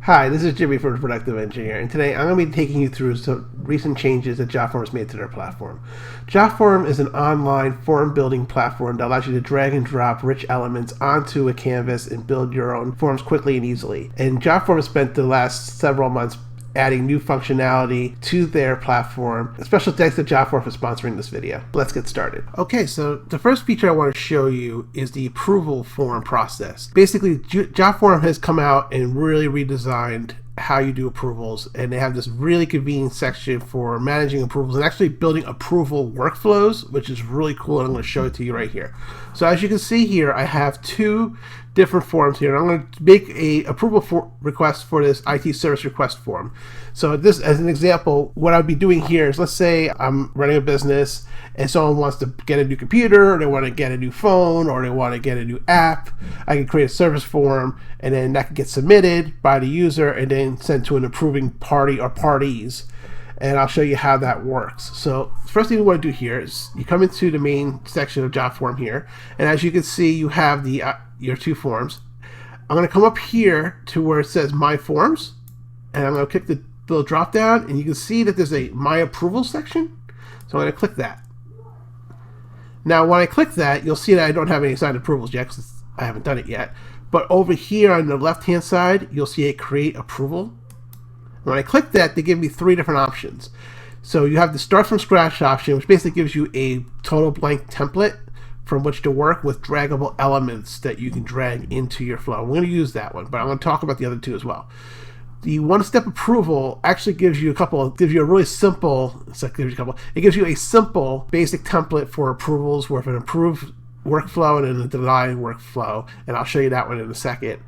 Hi, this is Jimmy from Productive Engineer, and today I'm going to be taking you through some recent changes that Jotform has made to their platform. Jotform is an online form building platform that allows you to drag and drop rich elements onto a canvas and build your own forms quickly and easily. And Jotform has spent the last several months adding new functionality to their platform. A special thanks to Jotform for sponsoring this video. Let's get started. Okay, so the first feature I want to show you is the approval form process. Basically, Jotform has come out and really redesigned how you do approvals, and they have this really convenient section for managing approvals and actually building approval workflows, which is really cool, and I'm going to show it to you right here. So as you can see here, I have two different forms here. I'm going to make a approval request for this IT service request form. So this, as an example, what I'd be doing here is, let's say I'm running a business and someone wants to get a new computer, or they want to get a new phone, or they want to get a new app. I can create a service form, and then that can get submitted by the user and then sent to an approving party or parties. And I'll show you how that works. So first thing you want to do here is you come into the main section of Jotform here, and as you can see, you have the your two forms. I'm going to come up here to where it says My Forms, and I'm going to click the little drop down, and you can see that there's a My Approval section. So I'm going to click that. Now when I click that, you'll see that I don't have any assigned approvals yet because I haven't done it yet. But over here on the left hand side, you'll see a Create Approval. When I click that, they give me three different options. So you have the Start from Scratch option, which basically gives you a total blank template from which to work with draggable elements that you can drag into your flow. We're going to use that one, but I'm going to talk about the other two as well. The one-step approval actually gives you it gives you a simple basic template for approvals with an approved workflow and a denied workflow, and I'll show you that one in a second.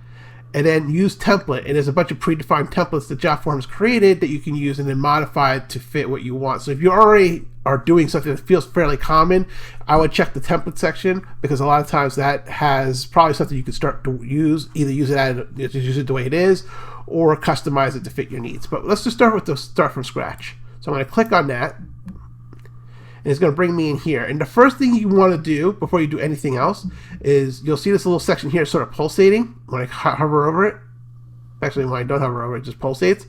And then use template, and there's a bunch of predefined templates that Jotform has created that you can use and then modify to fit what you want. So if you already are doing something that feels fairly common, I would check the template section, because a lot of times that has probably something you can start to use, either use it the way it is or customize it to fit your needs. But let's just start with the Start from Scratch. So I'm going to click on that, and it's going to bring me in here. And the first thing you want to do before you do anything else is you'll see this little section here sort of pulsating when I hover over it. Actually, when I don't hover over it, it just pulsates.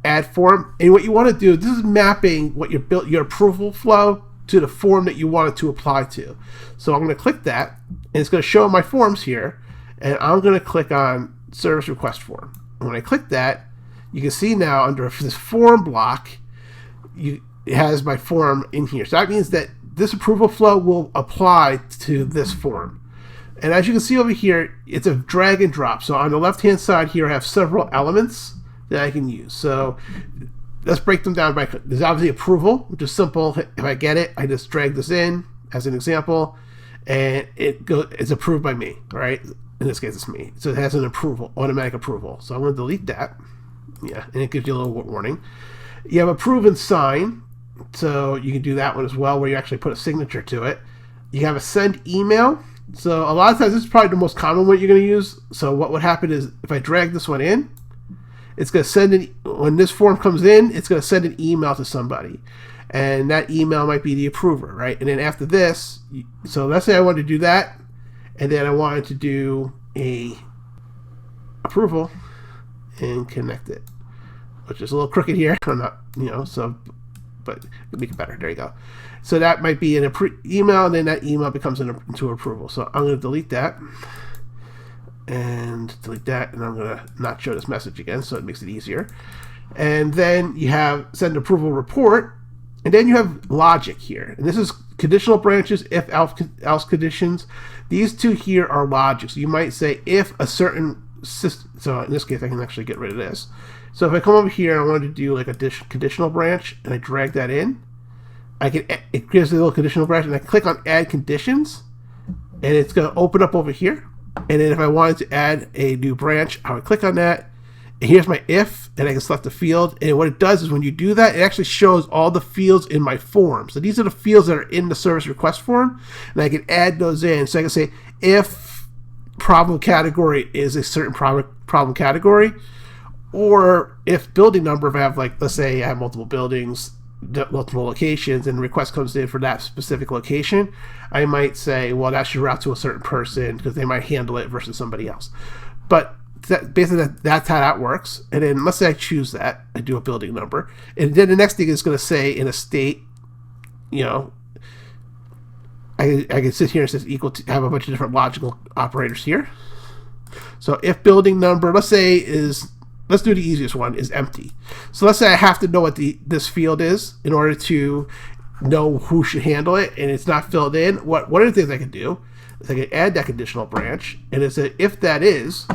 Add form. And what you want to do, this is mapping what your approval flow to the form that you want it to apply to. So I'm going to click that, and it's going to show my forms here. And I'm going to click on Service Request Form. And when I click that, you can see now under this form block, it has my form in here. So that means that this approval flow will apply to this form. And as you can see over here, it's a drag and drop. So on the left hand side here, I have several elements that I can use. So let's break them down. There's obviously approval, which is simple. If I get it, I just drag this in as an example, and it's approved by me, right? In this case, it's me. So it has an approval, automatic approval. So I'm going to delete that. Yeah, and it gives you a little warning. You have approve and sign. So you can do that one as well, where you actually put a signature to it. You have a send email. So a lot of times this is probably the most common one you're going to use. So what would happen is if I drag this one in, it's going to send when this form comes in, it's going to send an email to somebody. And that email might be the approver, right? And then after this, so let's say I wanted to do that, and then I wanted to do a approval and connect it, which is a little crooked here. I'm not, but make it better. There you go. So that might be an email, and then that email becomes into approval. So I'm going to delete that, and I'm going to not show this message again, so it makes it easier. And then you have send approval report, and then you have logic here. And this is conditional branches, if else conditions. These two here are logic. So you might say if a certain system, so in this case I can actually get rid of this. So if I come over here and I wanted to do like a conditional branch, and I drag that in, it gives a little conditional branch, and I click on add conditions, and it's going to open up over here. And then if I wanted to add a new branch, I would click on that, and here's my if, and I can select the field. And what it does is when you do that, it actually shows all the fields in my form. So these are the fields that are in the service request form, and I can add those in. So I can say if problem category is a certain problem category, or if building number, if I have, like, let's say I have multiple buildings, multiple locations, and request comes in for that specific location, I might say, well, that should route to a certain person because they might handle it versus somebody else. But basically that's how that works. And then let's say I choose that. I do a building number. And then the next thing is going to say in a state, you know, I can sit here and it says equal to, have a bunch of different logical operators here. So if building number, let's say let's do the easiest one, is empty. So let's say I have to know what this field is in order to know who should handle it, and it's not filled in. What are the things I can do? Is I can add that conditional branch, and it's a if that is,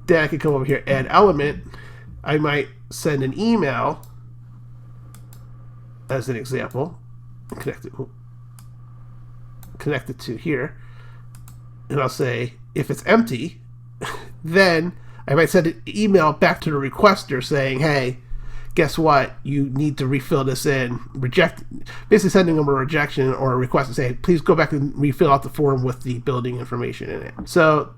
then I can come over here, add element. I might send an email as an example, connect it to here, and I'll say if it's empty, then I might send an email back to the requester saying, hey, guess what? You need to refill this in. Basically sending them a rejection or a request to say, please go back and refill out the form with the building information in it. So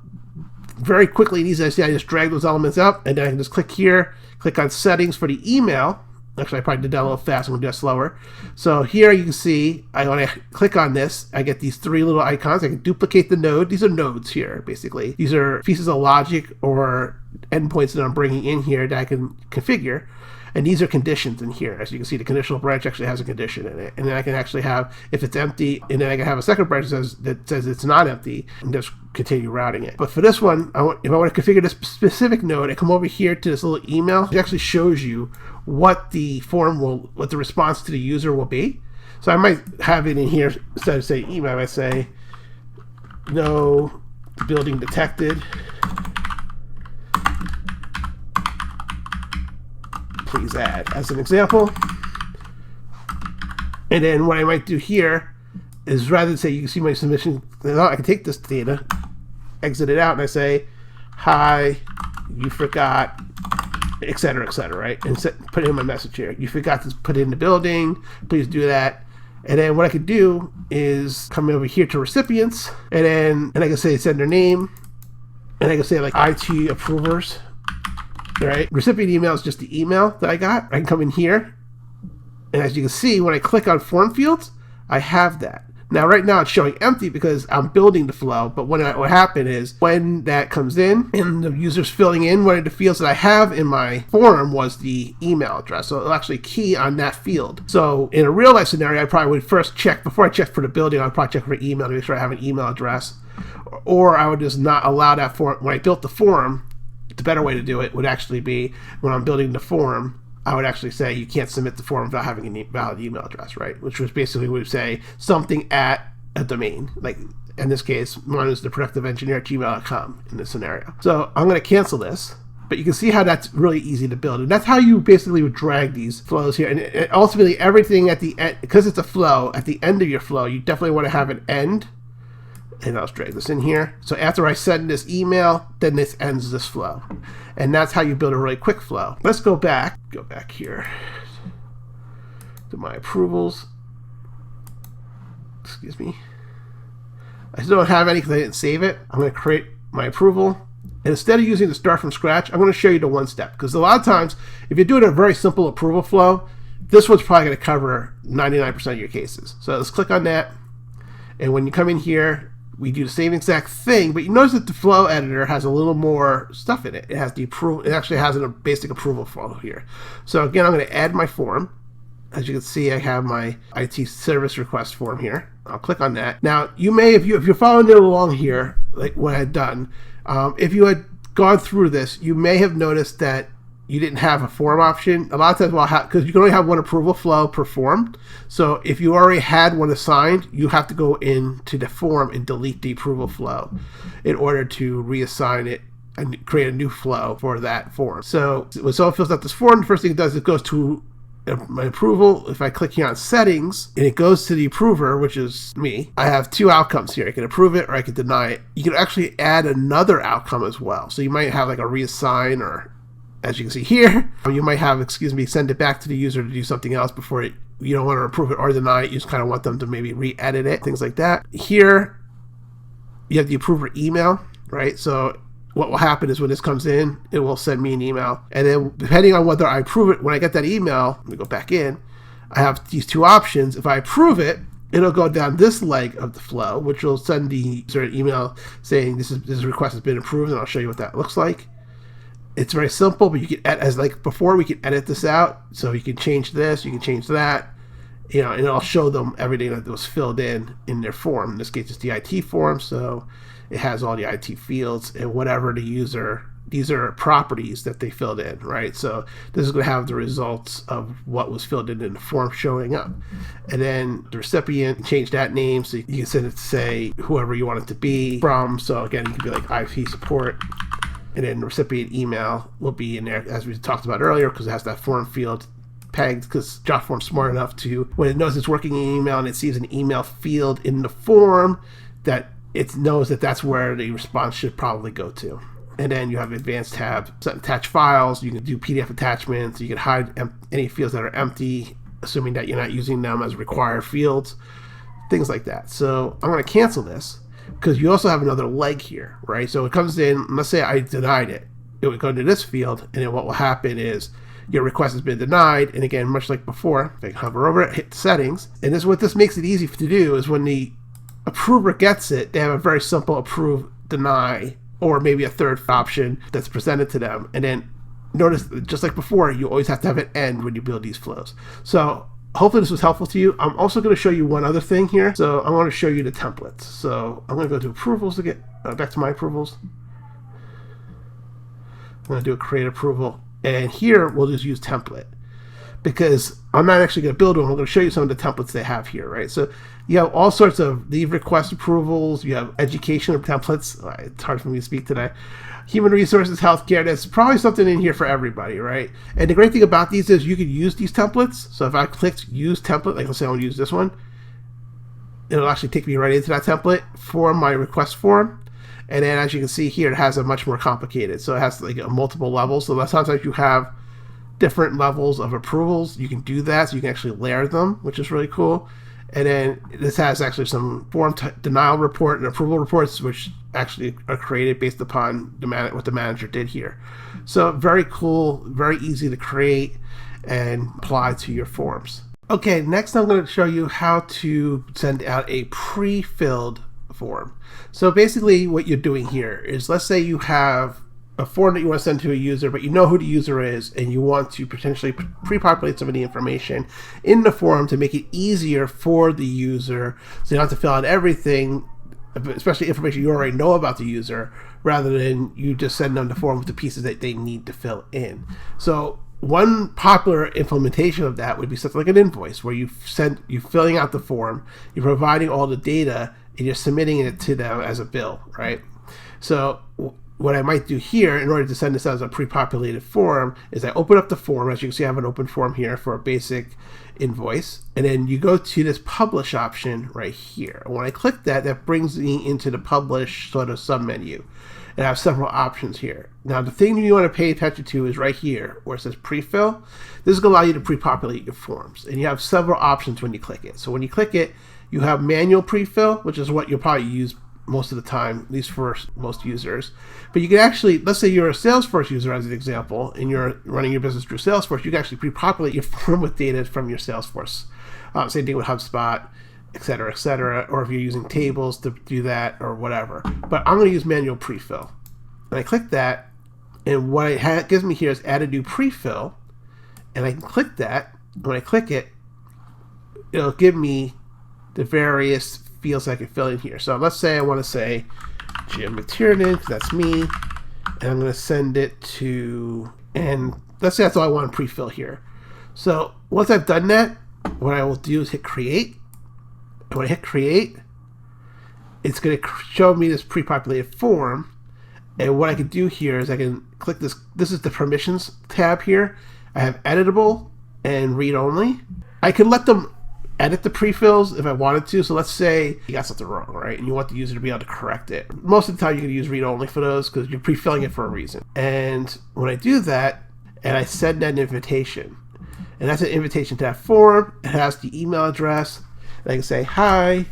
very quickly and easy, I just drag those elements up, and then I can just click here, click on settings for the email. Actually, I probably did that a little fast. I'm going to do that slower. So here you can see, when I click on this, I get these three little icons. I can duplicate the node. These are nodes here, basically. These are pieces of logic or endpoints that I'm bringing in here that I can configure. And these are conditions in here. As you can see, the conditional branch actually has a condition in it. And then I can actually have, if it's empty, and then I can have a second branch that says it's not empty, and just continue routing it. But for this one, if I want to configure this specific node, I come over here to this little email. It actually shows you what the what the response to the user will be. So I might have it in here, instead of saying email, I might say, no building detected. Please add, as an example. And then what I might do here is, rather than say, you can see my submission, I can take this data, exit it out, and I say, hi, you forgot, etc., right? And put in my message here. You forgot to put in the building, please do that. And then what I could do is come over here to recipients, and I can say send their name, and I can say like IT approvers. Right? Recipient email is just the email that I got. I can come in here, and as you can see, when I click on form fields, I have that. Now, right now, it's showing empty because I'm building the flow, but what happened is, when that comes in, and the user's filling in, one of the fields that I have in my form was the email address, so it'll actually key on that field. So in a real-life scenario, I probably would first check, before I check for the building, I'd probably check for email to make sure I have an email address, or I would just not allow that form. When I built the form, the better way to do it would actually be, when I'm building the form, I would actually say you can't submit the form without having a valid email address, right? Which was basically, would say something at a domain. Like in this case, mine is the productiveengineer@gmail.com in this scenario. So I'm going to cancel this, but you can see how that's really easy to build. And that's how you basically would drag these flows here. And ultimately, everything at the end, because it's a flow, at the end of your flow, you definitely want to have an end. And I'll drag this in here. So after I send this email, then this ends this flow. And that's how you build a really quick flow. Let's go back here to my approvals. Excuse me. I still don't have any because I didn't save it. I'm going to create my approval. And instead of using the start from scratch, I'm going to show you the one step. Because a lot of times, if you're doing a very simple approval flow, this one's probably going to cover 99% of your cases. So let's click on that. And when you come in here, we do the same exact thing, but you notice that the flow editor has a little more stuff in it. It has the approval. It actually has a basic approval flow here. So again, I'm going to add my form. As you can see, I have my IT service request form here. I'll click on that. Now, you may, if you're following it along here, like what I'd done, if you had gone through this, you may have noticed that you didn't have a form option. A lot of times, because you can only have one approval flow per form. So if you already had one assigned, you have to go into the form and delete the approval flow in order to reassign it and create a new flow for that form. So when someone fills out this form, the first thing it does is it goes to my approval. If I click here on settings and it goes to the approver, which is me, I have two outcomes here. I can approve it or I can deny it. You can actually add another outcome as well. So you might have like a reassign, or as you can see here, you might have, send it back to the user to do something else before it. You don't want to approve it or deny it. You just kind of want them to maybe re-edit it, things like that. Here, you have the approver email, right? So what will happen is when this comes in, it will send me an email. And then depending on whether I approve it, when I get that email, let me go back in, I have these two options. If I approve it, it'll go down this leg of the flow, which will send the user an email saying this request has been approved, and I'll show you what that looks like. It's very simple, but you can, as like before, we can edit this out. So you can change this, you can change that, you know, and I'll show them everything that was filled in their form. In this case, it's the IT form, so it has all the IT fields and whatever the user, these are properties that they filled in, right? So this is going to have the results of what was filled in the form showing up. And then the recipient, change that name, so you can send it to say whoever you want it to be from. So again, you can be like IP support. And then the recipient email will be in there, as we talked about earlier, because it has that form field pegged, because Jotform's smart enough to, when it knows it's working in email and it sees an email field in the form, that it knows that that's where the response should probably go to. And then you have advanced tab, attach files, you can do PDF attachments, you can hide any fields that are empty, assuming that you're not using them as required fields, things like that. So I'm going to cancel this, because you also have another leg here, right? So it comes in, let's say I denied it. It would go to this field, and then what will happen is your request has been denied. And again, much like before, I hover over it, hit settings. And this, what this makes it easy to do is when the approver gets it, they have a very simple approve, deny, or maybe a third option that's presented to them. And then notice, just like before, you always have to have an end when you build these flows. So hopefully this was helpful to you. I'm also going to show you one other thing here. So I want to show you the templates. So I'm going to go to approvals to get back to my approvals. I'm going to do a create approval. And here we'll just use template, because I'm not actually going to build one. I'm going to show you some of the templates they have here, right? So you have all sorts of leave request approvals. You have education templates. It's hard for me to speak today. Human resources, healthcare. There's probably something in here for everybody, right? And the great thing about these is you can use these templates. So if I clicked use template, like let's say I want to use this one, it'll actually take me right into that template for my request form. And then as you can see here, it has a much more complicated. So it has like multiple levels. So sometimes you have different levels of approvals. You can do that. So you can actually layer them, which is really cool. And then this has actually some form denial report and approval reports, which actually are created based upon what the manager did here. So very cool, very easy to create and apply to your forms. Okay, next I'm going to show you how to send out a pre-filled form. So basically what you're doing here is, let's say you have a form that you want to send to a user, but you know who the user is, and you want to potentially pre-populate some of the information in the form to make it easier for the user, so you don't have to fill out everything, especially information you already know about the user, rather than you just send them the form with the pieces that they need to fill in. So one popular implementation of that would be something like an invoice, where you're filling out the form, you're providing all the data, and you're submitting it to them as a bill, right? So what I might do here, in order to send this out as a pre-populated form, is I open up the form. As you can see, I have an open form here for a basic invoice. And then you go to this publish option right here. And when I click that, that brings me into the publish sort of submenu. And I have several options here. Now, the thing you want to pay attention to is right here, where it says pre-fill. This is going to allow you to pre-populate your forms. And you have several options when you click it. So when you click it, you have manual pre-fill, which is what you'll probably use most of the time, at least for most users. But you can actually, let's say you're a Salesforce user as an example, and you're running your business through Salesforce, you can actually pre-populate your form with data from your Salesforce. Same thing with HubSpot, et cetera, or if you're using tables to do that or whatever. But I'm going to use manual pre-fill. And I click that, and what it gives me here is add a new pre-fill, and I can click that. When I click it, it'll give me the various fields I can fill in here. So let's say I want to say Jim McTiernan, because that's me, and I'm going to send it to, and let's say that's all I want to pre-fill here. So once I've done that, what I will do is hit create. And when I hit create, it's going to show me this pre-populated form. And what I can do here is I can click this. This is the permissions tab here. I have editable and read only. I can let them edit the pre-fills if I wanted to. So let's say you got something wrong, right? And you want the user to be able to correct it. Most of the time you can use read only for those, because you're pre-filling it for a reason. And when I do that, and I send that invitation, and that's an invitation to that form, it has the email address, and I can say, hi,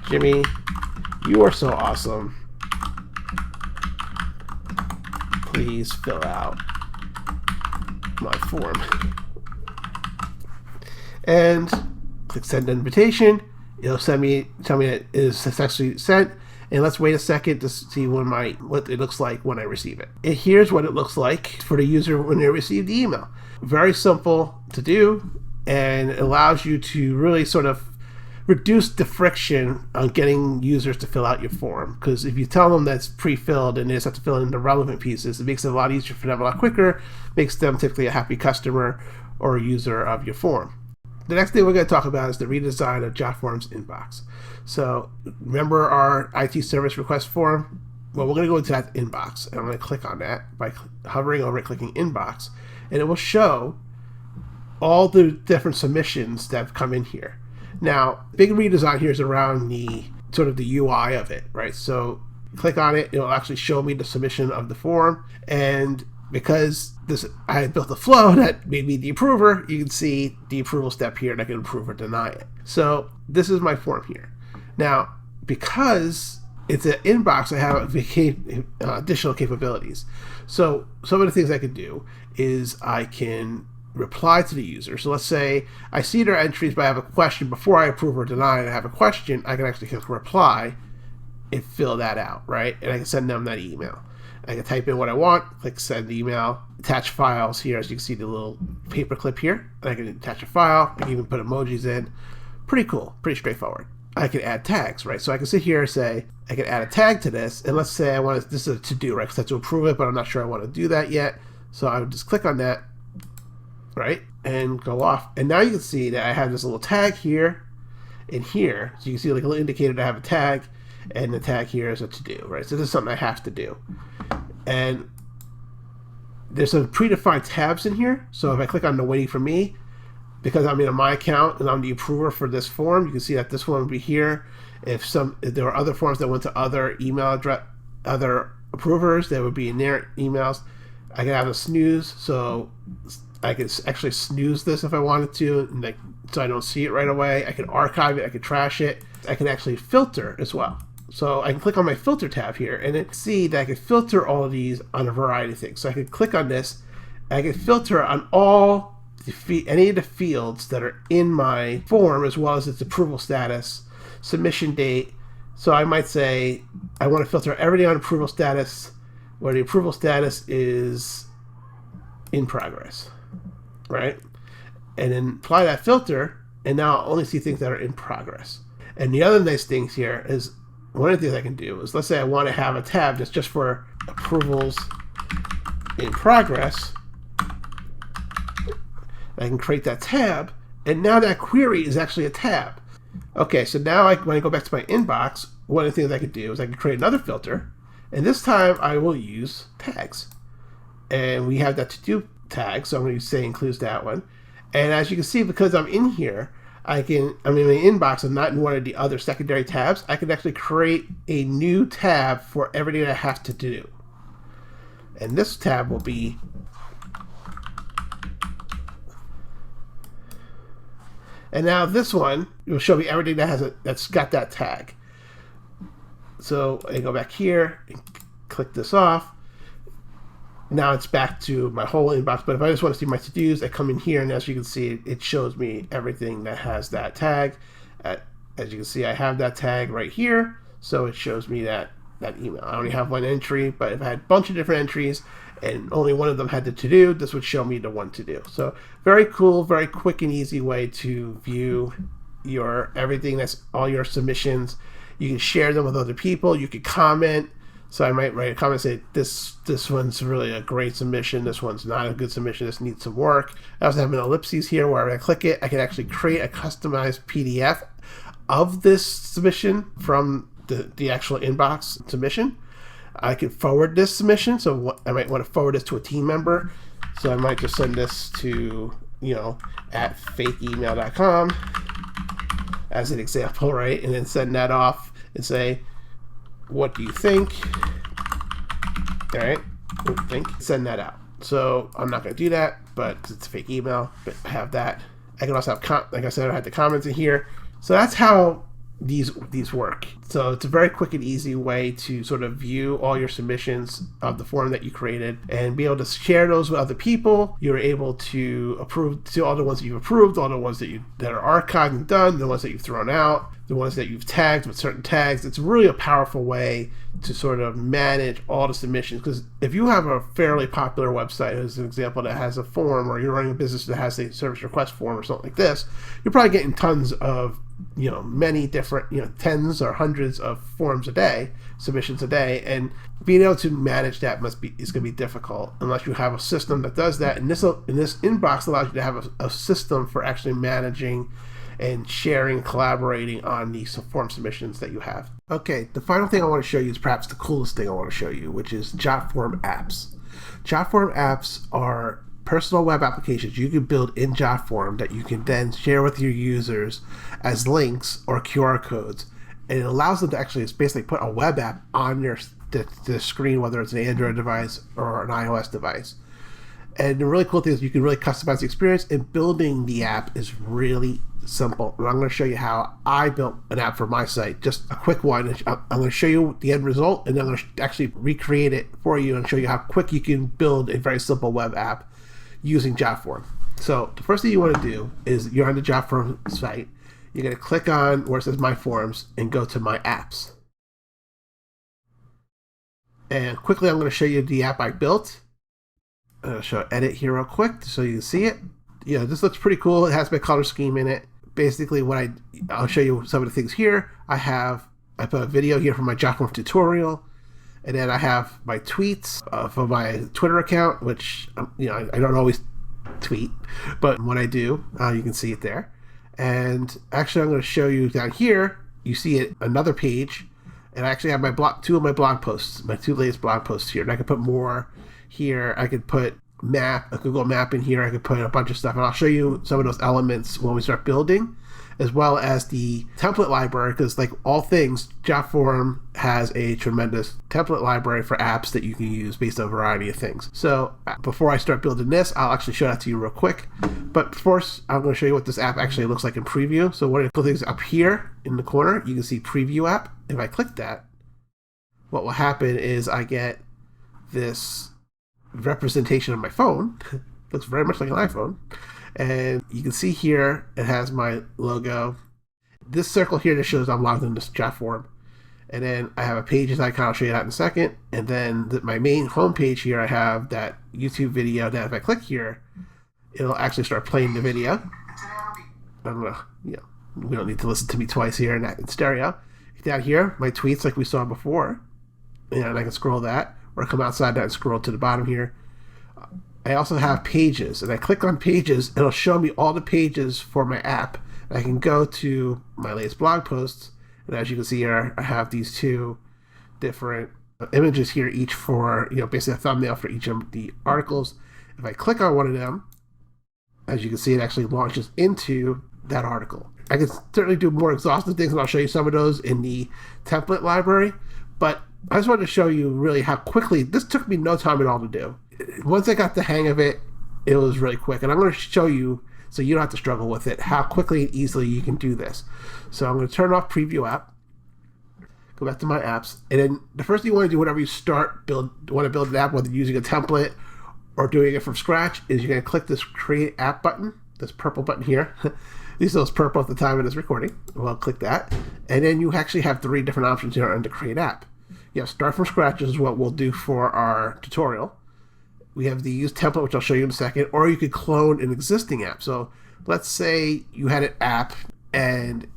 Jimmy, you are so awesome. Please fill out my form. And click send invitation. It'll tell me that it is successfully sent, And let's wait a second to see what it looks like when I receive it. And here's what it looks like for the user when they receive the email. Very simple to do, and it allows you to really sort of reduce the friction on getting users to fill out your form. Because if you tell them that's pre-filled and they just have to fill in the relevant pieces, it makes it a lot easier for them, a lot quicker, makes them typically a happy customer or user of your form. The next thing we're going to talk about is the redesign of Jotform's inbox. So remember our IT service request form? Well, we're going to go into that inbox, and I'm going to click on that by hovering over it, clicking inbox, and it will show all the different submissions that have come in here. Now, big redesign here is around the sort of the UI of it, right? So click on it, it'll actually show me the submission of the form, and because I had built a flow that made me the approver, you can see the approval step here, and I can approve or deny it. So this is my form here. Now, because it's an inbox, I have additional capabilities. So some of the things I can do is I can reply to the user. So let's say I see their entries, but I have a question before I approve or deny, and I have a question, I can actually click reply and fill that out, right? And I can send them that email. I can type in what I want, click send email, attach files here. As you can see the little paper clip here. I can attach a file. I can even put emojis in. Pretty cool, pretty straightforward. I can add tags, right? So I can sit here and say, I can add a tag to this, and let's say I want to, this is a to-do, right? Because I have to approve it, but I'm not sure I want to do that yet. So I would just click on that, right? And go off. And now you can see that I have this little tag here and here. So you can see like a little indicator that I have a tag, and the tag here is a to-do, right? So this is something I have to do. And there's some predefined tabs in here. So if I click on the waiting for me, because I'm in my account and I'm the approver for this form, you can see that this one would be here. If there were other forms that went to other email address, other approvers, that would be in their emails. I can have a snooze, so I could actually snooze this if I wanted to, and so I don't see it right away. I can archive it, I can trash it. I can actually filter as well. So I can click on my filter tab here and then see that I can filter all of these on a variety of things. So I can click on this, and I can filter on all any of the fields that are in my form, as well as its approval status, submission date. So I might say I want to filter everything on approval status where the approval status is in progress, right? And then apply that filter, and now I'll only see things that are in progress. And the other nice things here is, one of the things I can do is, let's say I want to have a tab that's just for approvals in progress. I can create that tab, and now that query is actually a tab. Okay, so now when I go back to my inbox, one of the things I can do is I can create another filter, and this time I will use tags. And we have that to-do tag, so I'm going to say includes that one. And as you can see, because I'm in here, I'm in my inbox and not in one of the other secondary tabs, I can actually create a new tab for everything I have to do. And this tab will be and now this one will show me everything that that's got that tag. So I go back here and click this off. Now it's back to my whole inbox, but if I just want to see my to-dos, I come in here, and as you can see, it shows me everything that has that tag. As you can see, I have that tag right here, so it shows me that email. I only have one entry, but if I had a bunch of different entries and only one of them had the to-do, this would show me the one to-do. So very cool, very quick and easy way to view everything, that's all your submissions. You can share them with other people, you could comment. So I might write a comment and say, this one's really a great submission, this one's not a good submission, this needs some work. I also have an ellipses here where if I click it, I can actually create a customized PDF of this submission from the actual inbox submission. I can forward this submission, so I might want to forward this to a team member. So I might just send this to, at fakeemail.com as an example, right? And then send that off and say, what do you think? All right, send that out. So I'm not going to do that, but it's a fake email, but I have that. I can also have, like I said, I have the comments in here. So that's how these work. So it's a very quick and easy way to sort of view all your submissions of the form that you created and be able to share those with other people. You're able to approve to all the ones that you've approved, all the ones that are archived and done, the ones that you've thrown out, the ones that you've tagged with certain tags. It's really a powerful way to sort of manage all the submissions, because if you have a fairly popular website, as an example, that has a form, or you're running a business that has a service request form or something like this, you're probably getting tons of, many different, tens or hundreds of forms a day, submissions a day, and being able to manage that is going to be difficult unless you have a system that does that. And this inbox allows you to have a system for actually managing and sharing, collaborating on these form submissions that you have. Okay, the final thing I want to show you is perhaps the coolest thing I want to show you, which is Jotform Apps. Jotform Apps are personal web applications you can build in Jotform that you can then share with your users as links or QR codes. And it allows them to actually basically put a web app on the screen, whether it's an Android device or an iOS device. And the really cool thing is you can really customize the experience, and building the app is really simple. And I'm going to show you how I built an app for my site, just a quick one. I'm going to show you the end result, and then I'm going to actually recreate it for you and show you how quick you can build a very simple web app using Jotform. So the first thing you want to do is you're on the Jotform site. You're going to click on where it says My Forms and go to My Apps. And quickly I'm going to show you the app I built. I'll show Edit here real quick so you can see it. This looks pretty cool. It has my color scheme in it. Basically, I'll show you some of the things here. I put a video here from my Jotform tutorial, and then I have my tweets for my Twitter account, which I don't always tweet, but when I do, you can see it there. And actually, I'm going to show you down here. You see it, another page, and I actually have two of my blog posts, my two latest blog posts here, and I can put more here. I could put a Google map in here. I could put a bunch of stuff, and I'll show you some of those elements when we start building, as well as the template library, because like all things, Jotform has a tremendous template library for apps that you can use based on a variety of things. So before I start building this, I'll actually show that to you real quick. But first, I'm going to show you what this app actually looks like in preview. So one of the cool things up here in the corner, you can see Preview App. If I click that, what will happen is I get this representation of my phone. Looks very much like an iPhone, and you can see here it has my logo. This circle here just shows I'm logged into Jotform, and then I have a pages icon. I'll show you that in a second. And then my main home page here, I have that YouTube video that if I click here, it'll actually start playing the video. I don't know, we don't need to listen to me twice here in stereo. Down here, my tweets like we saw before, and I can scroll that, or come outside that and scroll to the bottom here. I also have pages, and I click on pages, it'll show me all the pages for my app. I can go to my latest blog posts, and as you can see here, I have these two different images here, each for, basically a thumbnail for each of the articles. If I click on one of them, as you can see, it actually launches into that article. I can certainly do more exhaustive things, and I'll show you some of those in the template library, but I just wanted to show you really how quickly, this took me no time at all to do. Once I got the hang of it, it was really quick. And I'm going to show you, so you don't have to struggle with it, how quickly and easily you can do this. So I'm going to turn off Preview App, go back to My Apps, and then the first thing you want to do whenever you want to build an app, whether you're using a template or doing it from scratch, is you're going to click this Create App button, this purple button here. This is purple at the time of this recording. Well, click that. And then you actually have three different options here under Create App. You have Start from Scratch, is what we'll do for our tutorial. We have the Use Template, which I'll show you in a second, or you could clone an existing app. So let's say you had an app and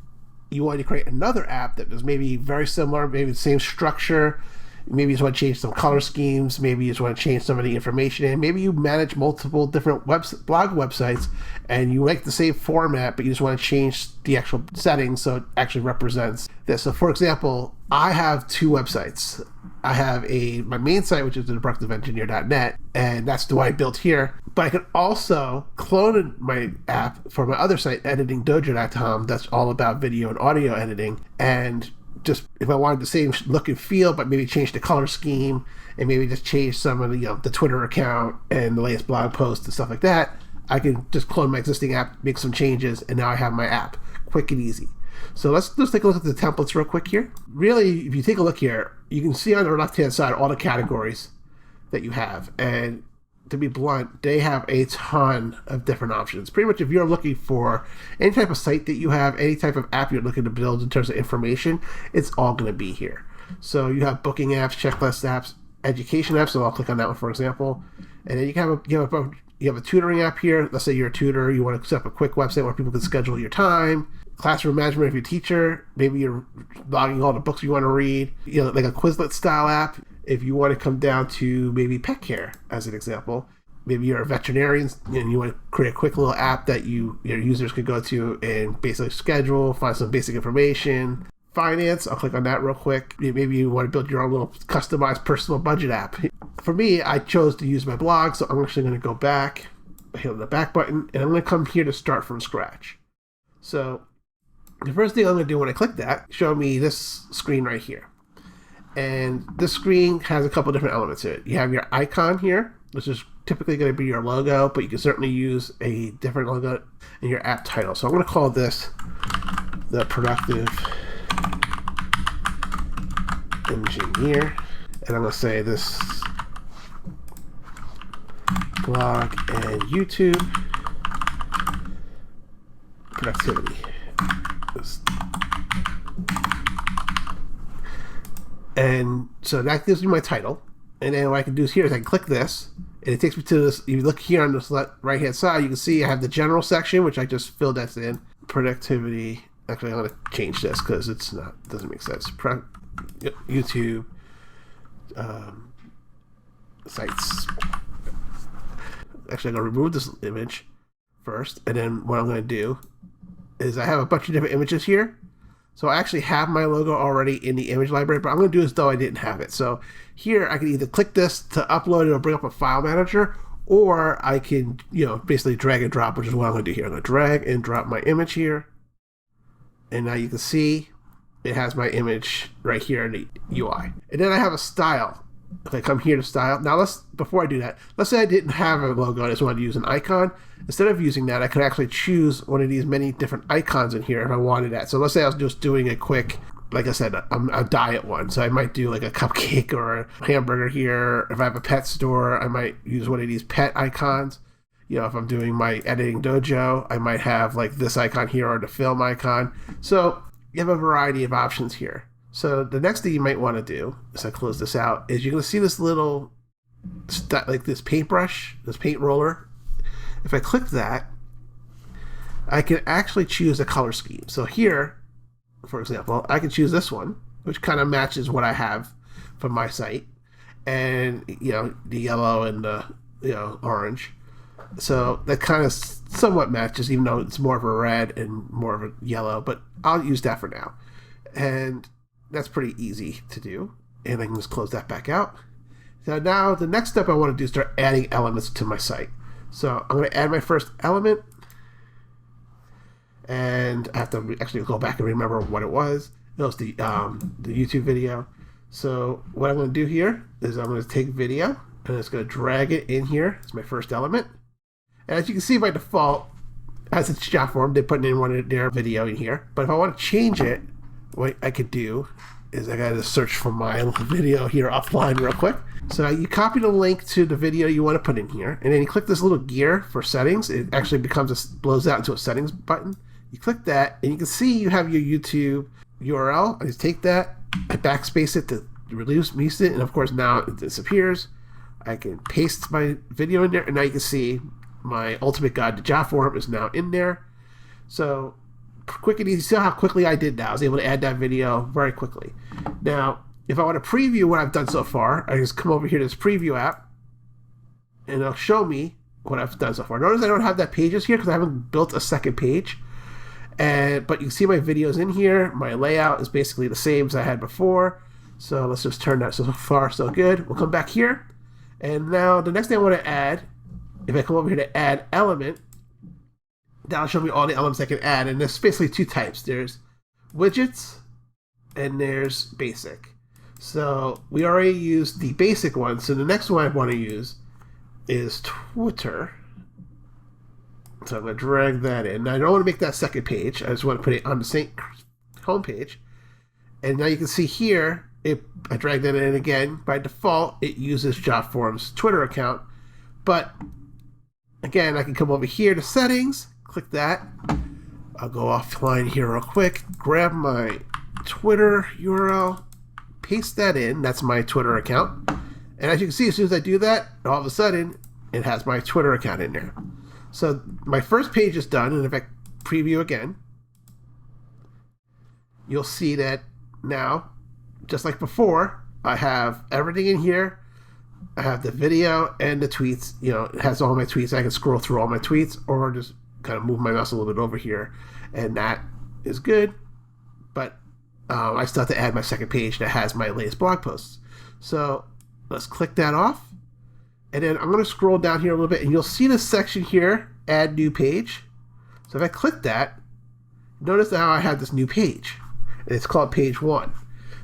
you wanted to create another app that was maybe very similar, maybe the same structure. Maybe you just want to change some color schemes. Maybe you just want to change some of the information in. Maybe you manage multiple different blog websites and you like the same format, but you just want to change the actual settings so it actually represents this. So for example, I have two websites. I have my main site, which is theproductiveengineer.net, and that's the one I built here. But I can also clone my app for my other site, editingdojo.com, that's all about video and audio editing. And just if I wanted the same look and feel, but maybe change the color scheme and maybe just change some of the Twitter account and the latest blog posts and stuff like that, I can just clone my existing app, make some changes, and now I have my app. Quick and easy. So let's just take a look at the templates real quick here. Really, if you take a look here, you can see on the left-hand side all the categories that you have. And to be blunt, they have a ton of different options. Pretty much if you're looking for any type of site that you have, any type of app you're looking to build in terms of information, it's all going to be here. So you have booking apps, checklist apps, education apps. So I'll click on that one, for example. And then you have a tutoring app here. Let's say you're a tutor, you want to set up a quick website where people can schedule your time. Classroom management if you're a teacher, maybe you're logging all the books you want to read, like a Quizlet style app. If you want to come down to maybe pet care as an example, maybe you're a veterinarian and you want to create a quick little app that your users could go to and basically schedule, find some basic information. Finance, I'll click on that real quick. Maybe you want to build your own little customized personal budget app. For me, I chose to use my blog, so I'm actually going to go back, hit the back button, and I'm going to come here to start from scratch. So the first thing I'm going to do when I click that, show me this screen right here. And this screen has a couple different elements to it. You have your icon here, which is typically going to be your logo, but you can certainly use a different logo in your app title. So I'm going to call this the Productive Engineer. And I'm going to say this blog and YouTube productivity. And so that gives me my title. And then what I can do here is I can click this, and it takes me to this. If you look here on this right hand side, you can see I have the general section, which I just filled that in. Productivity. Actually, I'm going to change this because doesn't make sense. YouTube sites. Actually, I'm going to remove this image first, and then what I'm going to do is I have a bunch of different images here. So I actually have my logo already in the image library, but I'm going to do as though I didn't have it. So here I can either click this to upload it or bring up a file manager, or I can, basically drag and drop, which is what I'm going to do here. I'm going to drag and drop my image here. And now you can see it has my image right here in the UI. And then I have a style. If I come here to style, now before I do that, let's say I didn't have a logo, I just wanted to use an icon. Instead of using that, I could actually choose one of these many different icons in here if I wanted that. So let's say I was just doing a quick, like I said, a diet one. So I might do like a cupcake or a hamburger here. If I have a pet store, I might use one of these pet icons. If I'm doing my editing dojo, I might have like this icon here or the film icon. So you have a variety of options here. So the next thing you might want to do, as I close this out, is you're going to see this little, like this paintbrush, this paint roller. If I click that, I can actually choose a color scheme. So here, for example, I can choose this one, which kind of matches what I have from my site. And, the yellow and the, orange. So that kind of somewhat matches, even though it's more of a red and more of a yellow, but I'll use that for now. And that's pretty easy to do. And I can just close that back out. So now the next step I want to do is start adding elements to my site. So I'm going to add my first element. And I have to actually go back and remember what it was. It was the YouTube video. So what I'm going to do here is I'm going to take video and I'm just going to drag it in here. It's my first element. And as you can see by default, as it's Jotform, they put in one of their video in here. But if I want to change it, what I could do is I got to search for my video here offline real quick. So you copy the link to the video you want to put in here, and then you click this little gear for settings. It actually blows out into a settings button. You click that, and you can see you have your YouTube URL. I just take that, I backspace it to reduce it, and of course now it disappears. I can paste my video in there, and now you can see my ultimate guide to Jotform is now in there. So quick and easy. See how quickly I did that. I was able to add that video very quickly. Now, if I want to preview what I've done so far, I just come over here to this preview app, and it'll show me what I've done so far. Notice I don't have that pages here because I haven't built a second page. But you can see my videos in here. My layout is basically the same as I had before. So let's just turn that. So far, so good. We'll come back here. And now the next thing I want to add, if I come over here to add element, that'll show me all the elements I can add. And there's basically two types. There's widgets and there's basic. So we already used the basic one. So the next one I want to use is Twitter. So I'm going to drag that in. Now I don't want to make that second page. I just want to put it on the same home page. And now you can see here, I dragged that in again. By default, it uses Jotform's Twitter account. But again, I can come over here to settings, click that. I'll go offline here real quick, grab my Twitter URL, paste that in. That's my Twitter account. And as you can see, as soon as I do that, all of a sudden, it has my Twitter account in there. So my first page is done, and if I preview again, you'll see that now, just like before, I have everything in here. I have the video and the tweets. You know, it has all my tweets. I can scroll through all my tweets or just kind of move my mouse a little bit over here, and that is good. But I still have to add my second page that has my latest blog posts. So let's click that off. And then I'm going to scroll down here a little bit, and you'll see this section here, Add New Page. So if I click that, notice how I have this new page. And it's called Page 1.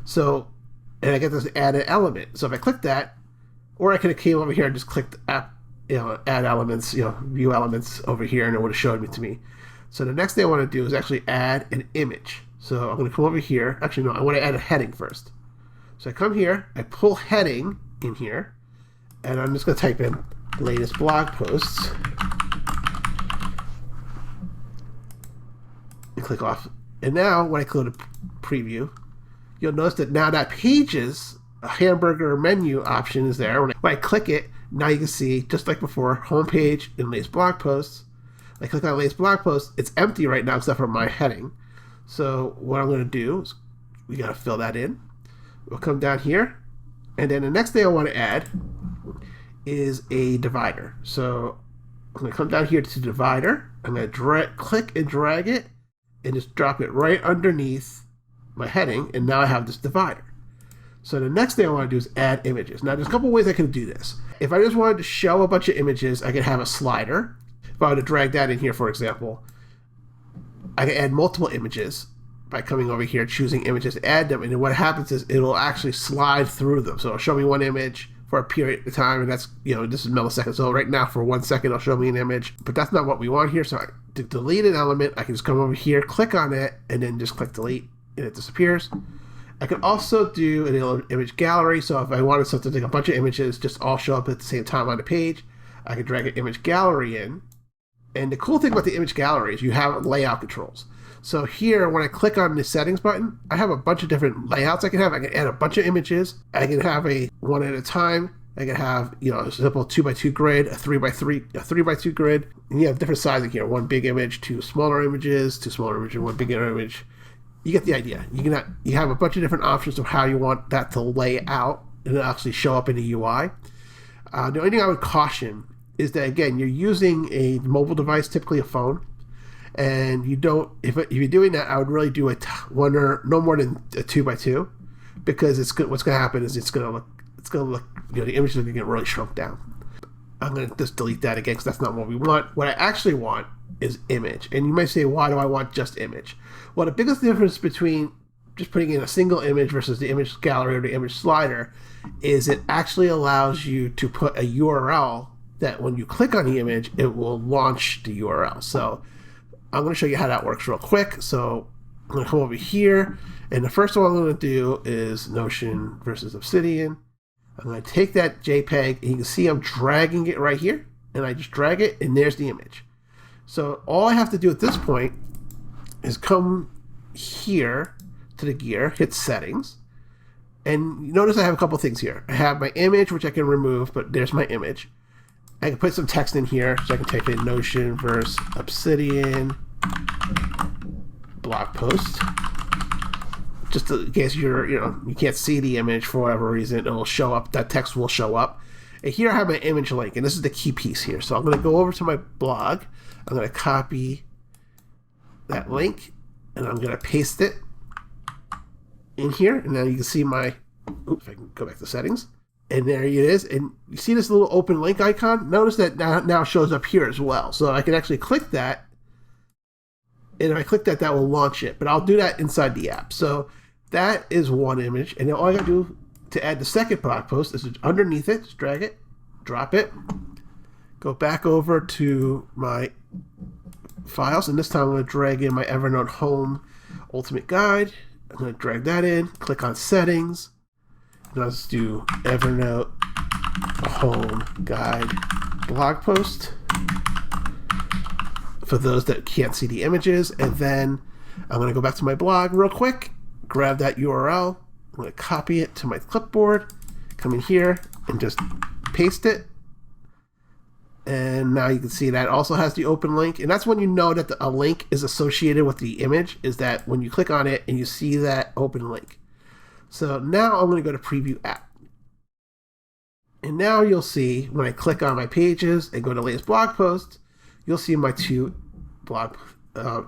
So, and I get this Add an Element. So if I click that, or I could have came over here and just clicked Add Elements, View Elements over here, and it would have showed it to me. So the next thing I want to do is actually add an image. So I'm going to come over here. Actually, no, I want to add a heading first. So I come here, I pull heading in here, and I'm just going to type in latest blog posts and click off. And now when I go to preview, you'll notice that now that page's hamburger menu option is there. When I click it, now you can see, just like before, homepage and latest blog posts. I click on latest blog post, it's empty right now except for my heading. So what I'm going to do is we got to fill that in. We'll come down here, and then the next thing I want to add is a divider. So I'm going to come down here to divider. I'm going to click and drag it and just drop it right underneath my heading, and now I have this divider. So the next thing I want to do is add images. Now there's a couple ways I can do this. If I just wanted to show a bunch of images, I could have a slider. If I were to drag that in here, for example, I can add multiple images by coming over here, choosing images, add them, and then what happens is it'll actually slide through them. So it'll show me one image for a period of time, and that's, this is milliseconds. So right now for 1 second, it'll show me an image, but that's not what we want here. So to delete an element, I can just come over here, click on it, and then just click delete, and it disappears. I can also do an image gallery. So if I wanted something like a bunch of images just all show up at the same time on the page, I can drag an image gallery in. And the cool thing about the image gallery is you have layout controls. So here, when I click on the settings button, I have a bunch of different layouts I can have. I can add a bunch of images. I can have a one at a time. I can have, a simple 2x2 grid, a 3x2 grid. And you have different sizing here. One big image, two smaller images, one bigger image. You get the idea. You have a bunch of different options of how you want that to lay out and it'll actually show up in the UI. The only thing I would caution is that, again, you're using a mobile device, typically a phone, and you don't. If you're doing that, I would really do one or no more than a 2x2, because what's going to happen is it's going to look the image is going to get really shrunk down. I'm going to just delete that again because that's not what we want. What I actually want is image. And you might say, why do I want just image? Well, the biggest difference between just putting in a single image versus the image gallery or the image slider is it actually allows you to put a URL that when you click on the image, it will launch the URL. So I'm going to show you how that works real quick. So I'm going to come over here, and the first one I'm going to do is Notion versus Obsidian. I'm going to take that JPEG, and you can see I'm dragging it right here, and I just drag it, and there's the image. So all I have to do at this point is come here to the gear, hit settings, and notice I have a couple things here. I have my image, which I can remove, but there's my image. I can put some text in here, so I can type in Notion versus Obsidian blog post. Just in case you can't see the image for whatever reason, it'll show up. That text will show up. And here I have my image link, and this is the key piece here. So I'm going to go over to my blog. I'm going to copy that link, and I'm going to paste it in here. And now you can see my. If I can go back to settings, and there it is. And you see this little open link icon. Notice that now shows up here as well. So I can actually click that. And if I click that, that will launch it. But I'll do that inside the app. So that is one image. And then all I got to do to add the second blog post is underneath it, just drag it, drop it, go back over to my files, and this time I'm going to drag in my Evernote Home Ultimate Guide. I'm going to drag that in, click on Settings, and let's do Evernote Home Guide blog post for those that can't see the images. And then I'm going to go back to my blog real quick, grab that URL, I'm going to copy it to my clipboard, come in here and just paste it. And now you can see that also has the open link. And that's when you know that a link is associated with the image, is that when you click on it and you see that open link. So now I'm going to go to Preview App. And now you'll see when I click on my pages and go to latest blog post, you'll see my two blog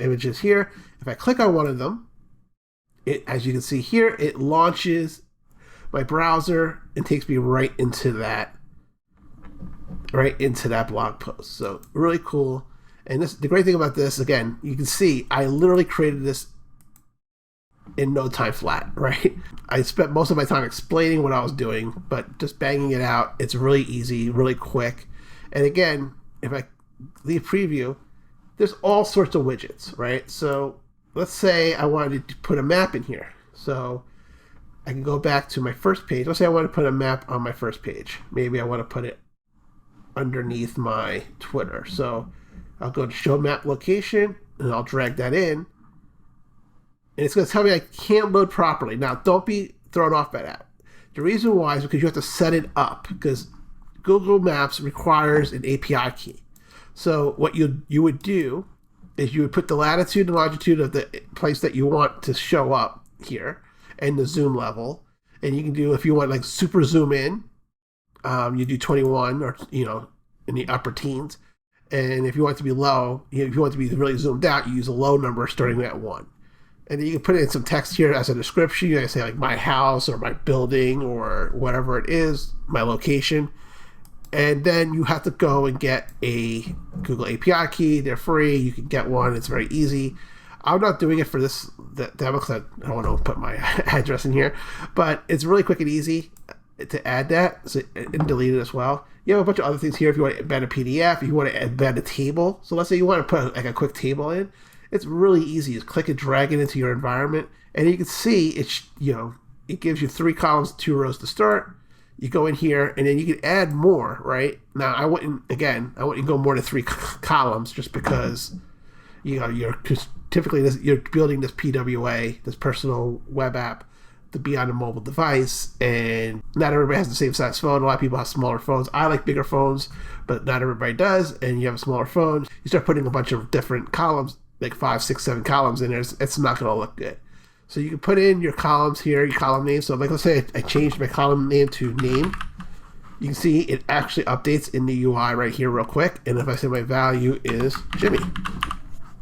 images here. If I click on one of them, as you can see here, it launches my browser and takes me right into that blog post. So really cool. And the great thing about this, again, you can see I literally created this in no time flat, right? I spent most of my time explaining what I was doing, but just banging it out. It's really easy, really quick. And again, if I leave preview, there's all sorts of widgets, right? So let's say I wanted to put a map in here. So I can go back to my first page. Let's say I want to put a map on my first page. Maybe I want to put it underneath my Twitter. So I'll go to Show Map Location, and I'll drag that in. And it's going to tell me I can't load properly. Now, don't be thrown off by that. The reason why is because you have to set it up, because Google Maps requires an API key. So what you would do is you would put the latitude and longitude of the place that you want to show up here and the zoom level. And you can do, if you want like super zoom in, you do 21 or, in the upper teens. And if you want it to be low, if you want it to be really zoomed out, you use a low number starting at 1. And then you can put in some text here as a description. You can say like my house or my building or whatever it is, my location. And then you have to go and get a Google API key. They're free. You can get one. It's very easy. I'm not doing it for this demo because I don't want to put my address in here. But it's really quick and easy to add that and delete it as well. You have a bunch of other things here if you want to embed a PDF, if you want to embed a table. So let's say you want to put like a quick table in. It's really easy. Just click and drag it into your environment. And you can see it gives you 3 columns, 2 rows to start. You go in here and then you can add more, right? Now I wouldn't go more than 3 columns just because typically you're building this PWA, this personal web app, to be on a mobile device, and not everybody has the same size phone. A lot of people have smaller phones. I like bigger phones, but not everybody does. And you have a smaller phone, you start putting a bunch of different columns, like 5, 6, 7 columns in there. It's not going to look good. So you can put in your columns here, your column name. So like let's say I changed my column name to name. You can see it actually updates in the UI right here real quick. And if I say my value is Jimmy,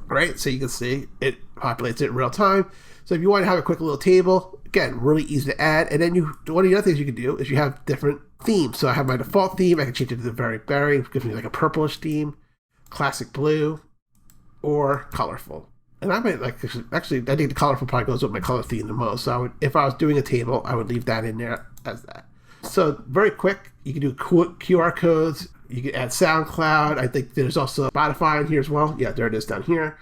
right? So you can see it populates it in real time. So if you want to have a quick little table, again, really easy to add. And then one of the other things you can do is you have different themes. So I have my default theme. I can change it to the very berry, which gives me like a purplish theme, classic blue, or colorful. And I might I think the colorful probably goes with my color theme the most. So if I was doing a table, I would leave that in there as that. So very quick, you can do QR codes. You can add SoundCloud. I think there's also Spotify in here as well. Yeah, there it is down here.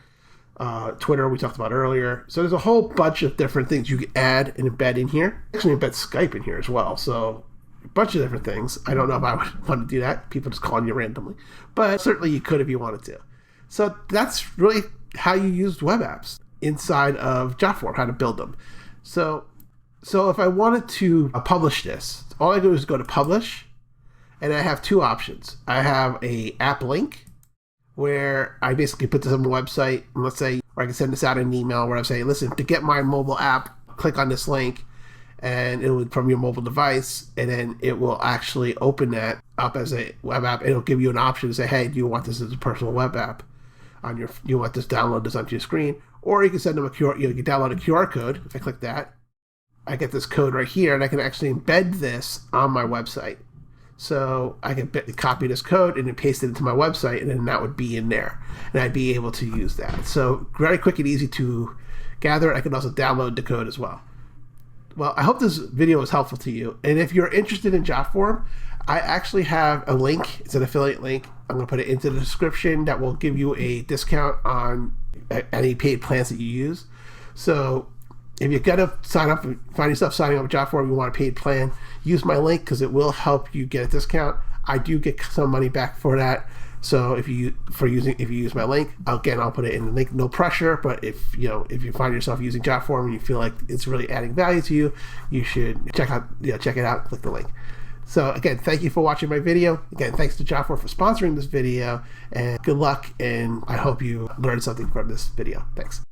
Twitter, we talked about earlier. So there's a whole bunch of different things you can add and embed in here. Actually embed Skype in here as well. So a bunch of different things. I don't know if I would want to do that. People just calling you randomly. But certainly you could if you wanted to. So that's really how you use web apps inside of Jotform, how to build them. So if I wanted to publish this, all I do is go to publish, and I have 2 options. I have a app link where I basically put this on my website, and let's say, or I can send this out in an email where I say, listen, to get my mobile app, click on this link, and it would from your mobile device, and then it will actually open that up as a web app. It'll give you an option to say, hey, do you want this as a personal web app? You want this, download this onto your screen, or you can send them a QR. You can download a QR code. If I click that, I get this code right here, and I can actually embed this on my website. So I can copy this code and then paste it into my website, and then that would be in there, and I'd be able to use that. So very quick and easy to gather. I can also download the code as well. Well, I hope this video was helpful to you, and if you're interested in Jotform, I actually have a link. It's an affiliate link I'm going to put it into the description. That will give you a discount on any paid plans that you use. So if you're going to sign up, find yourself signing up with Jotform, you want a paid plan, use my link because it will help you get a discount. I do get some money back for that. So if you use my link, again, I'll put it in the link. No pressure, but if you find yourself using Jotform and you feel like it's really adding value to you, you should check it out. Click the link. So again, thank you for watching my video. Again, thanks to Jotform for sponsoring this video, and good luck. And I hope you learned something from this video. Thanks.